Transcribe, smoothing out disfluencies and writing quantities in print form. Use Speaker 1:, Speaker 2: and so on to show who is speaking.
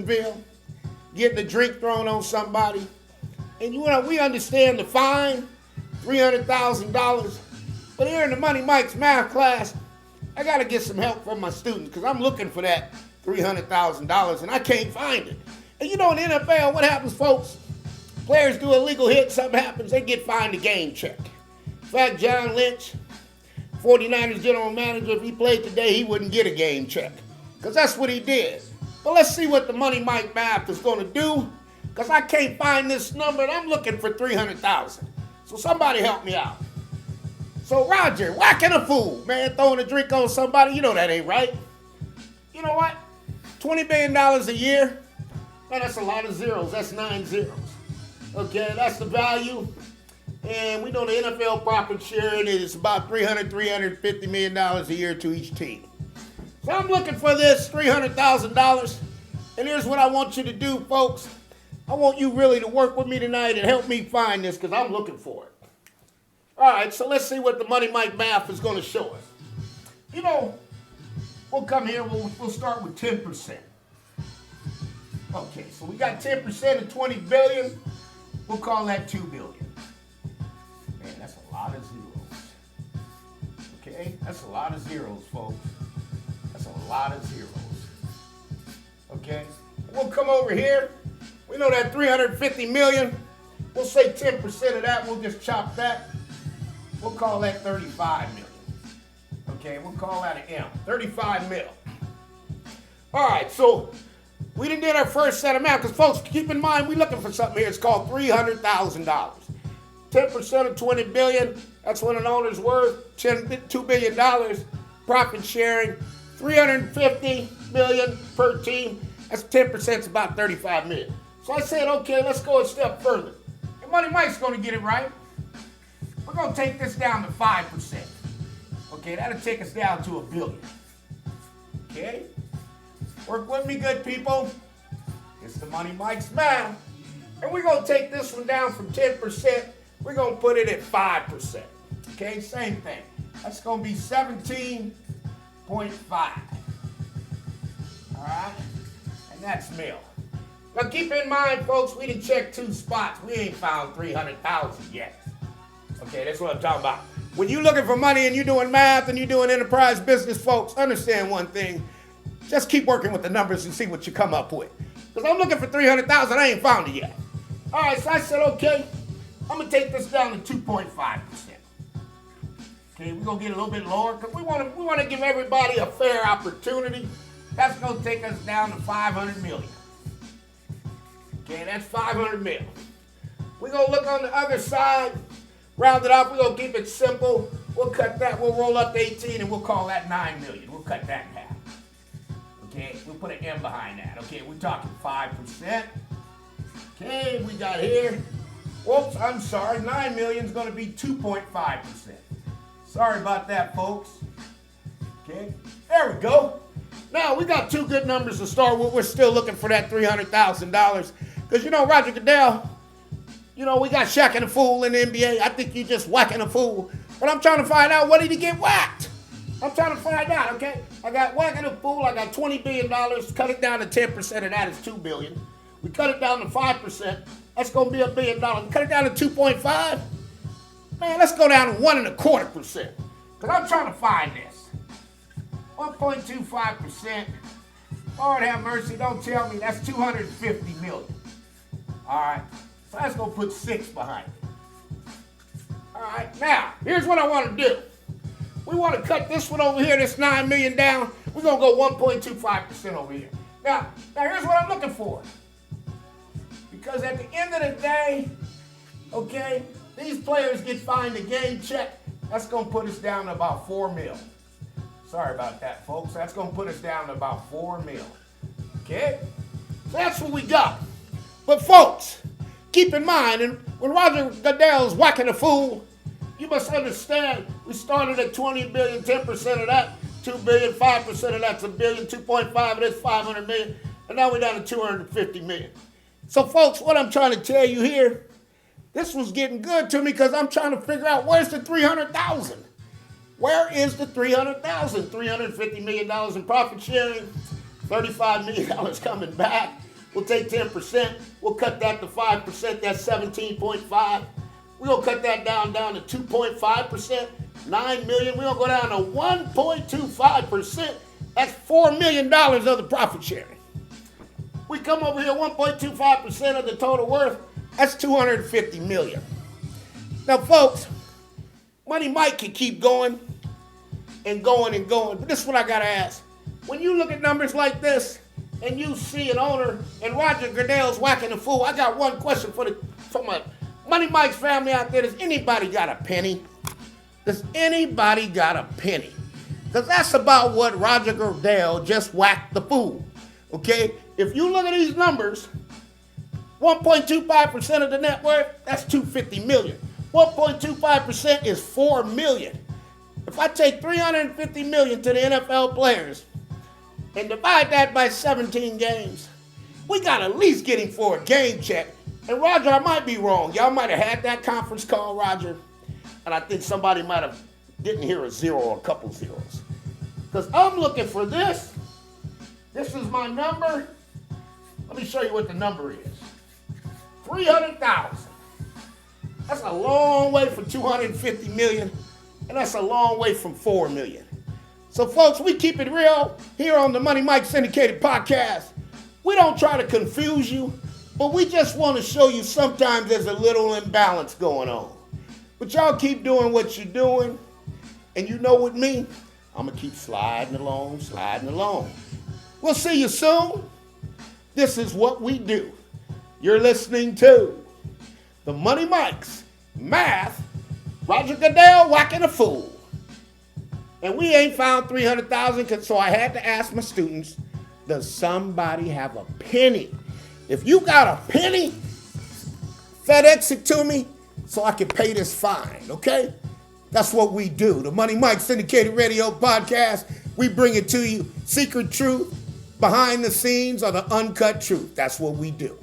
Speaker 1: getting a drink thrown on somebody. And we understand the fine, $300,000. But here in the Money Mike's math class, I got to get some help from my students because I'm looking for that $300,000 and I can't find it. And in the NFL, what happens, folks? Players do a legal hit, something happens, they get fined a game check. In fact, John Lynch, 49ers general manager, if he played today, he wouldn't get a game check because that's what he did. But let's see what the Money Mike math is going to do because I can't find this number and I'm looking for $300,000. So somebody help me out. So Roger, whacking a fool, man, throwing a drink on somebody, that ain't right. You know what? $20 billion a year, man, that's a lot of zeros. That's 9 zeros. Okay, that's the value. And we know the NFL profit sharing is about $350 million a year to each team. So I'm looking for this $300,000. And here's what I want you to do, folks. I want you really to work with me tonight and help me find this because I'm looking for it. All right, so let's see what the Money Mike math is going to show us. We'll come here, we'll start with 10%. Okay, so we got 10% of 20 billion. We'll call that 2 billion. Man, that's a lot of zeros. Okay, that's a lot of zeros, folks. That's a lot of zeros. Okay, we'll come over here. We know that 350 million. We'll say 10% of that. We'll just chop that. We'll call that 35 million. Okay, we'll call that an M. 35 mil. All right, so we done did our first set of math because, folks, keep in mind, we're looking for something here. It's called $300,000. 10% of 20 billion, that's what an owner's worth. $2 billion. Profit sharing, 350 million per team. That's 10%, it's about 35 million. So I said, okay, let's go a step further. And Money Mike's going to get it right. We're going to take this down to 5%. Okay, that'll take us down to $1 billion. Okay? Work with me, good people. It's the Money Mike's math. And we're going to take this one down from 10%. We're going to put it at 5%. Okay, same thing. That's going to be 17.5. All right? And that's mil. Now keep in mind, folks, we didn't check 2 spots. We ain't found 300,000 yet. Okay, that's what I'm talking about. When you're looking for money and you're doing math and you're doing enterprise business, folks, understand one thing. Just keep working with the numbers and see what you come up with. Because I'm looking for 300,000, I ain't found it yet. All right, so I said, okay, I'm going to take this down to 2.5%. Okay, we're going to get a little bit lower because we want to give everybody a fair opportunity. That's going to take us down to 500 million. Okay, that's 500 million. We're going to look on the other side. Round it up, we're going to keep it simple. We'll cut that, we'll roll up to 18 and we'll call that 9 million. We'll cut that in half. Okay, we'll put an M behind that. Okay, we're talking 5%. Okay, we got here. Whoops, I'm sorry, 9 million is going to be 2.5%. Sorry about that, folks. Okay, there we go. Now, we got 2 good numbers to start with. We're still looking for that $300,000. Because, Roger Goodell, we got shacking a fool in the NBA. I think you're just whacking a fool. But I'm trying to find out, what did he get whacked? I'm trying to find out, okay? I got whacking a fool. I got $20 billion. Cut it down to 10% of that is $2 billion. We cut it down to 5%. That's going to be $1 billion. Cut it down to 2.5. Man, let's go down to 1.25%. Because I'm trying to find this. 1.25%. Lord have mercy, don't tell me that's 250 million. All right. So that's going to put 6 behind it. All right, now, here's what I want to do. We want to cut this one over here, this 9 million down. We're going to go 1.25% over here. Now, here's what I'm looking for. Because at the end of the day, okay, these players get fined a game check. That's going to put us down to about 4 mil. Sorry about that, folks. That's going to put us down to about 4 mil. Okay? So that's what we got. But, folks, keep in mind, and when Roger Goodell's whacking a fool, you must understand we started at 20 billion, 10% of that, 2 billion, 5% of that's $1 billion, 2.5 of that's 500 million, and now we're down to 250 million. So, folks, what I'm trying to tell you here, this was getting good to me because I'm trying to figure out where's the 300,000. Where is the 300,000? $350 million in profit sharing, $35 million coming back. We'll take 10%. We'll cut that to 5%. That's 17.5. We're going to cut that down to 2.5%. 9 million. We're going to go down to 1.25%. That's $4 million of the profit sharing. We come over here, 1.25% of the total worth. That's $250 million. Now, folks, Money Mike can keep going and going and going. But this is what I got to ask. When you look at numbers like this and you see an owner and Roger Goodell's whacking a fool, I got one question from my Money Mike's family out there. Does anybody got a penny? Does anybody got a penny? Because that's about what Roger Goodell just whacked the fool. Okay? If you look at these numbers, 1.25% of the net worth, that's $250 million. 1.25% is $4 million. If I take $350 million to the NFL players and divide that by 17 games, we got at least getting for a game check. And Roger, I might be wrong. Y'all might have had that conference call, Roger, and I think somebody might have didn't hear a zero or a couple zeros. Because I'm looking for this. This is my number. Let me show you what the number is. 300,000. That's a long way from 250 million, and that's a long way from 4 million. So, folks, we keep it real here on the Money Mike Syndicated Podcast. We don't try to confuse you, but we just want to show you sometimes there's a little imbalance going on. But y'all keep doing what you're doing, and you know with me, I'm going to keep sliding along. We'll see you soon. This is what we do. You're listening to the Money Mike's Math, Roger Goodell whacking a fool. And we ain't found 300,000, so I had to ask my students, does somebody have a penny? If you got a penny, FedEx it to me so I can pay this fine, okay? That's what we do. The Money Mike Syndicated Radio Podcast, we bring it to you. Secret truth, behind the scenes, or the uncut truth. That's what we do.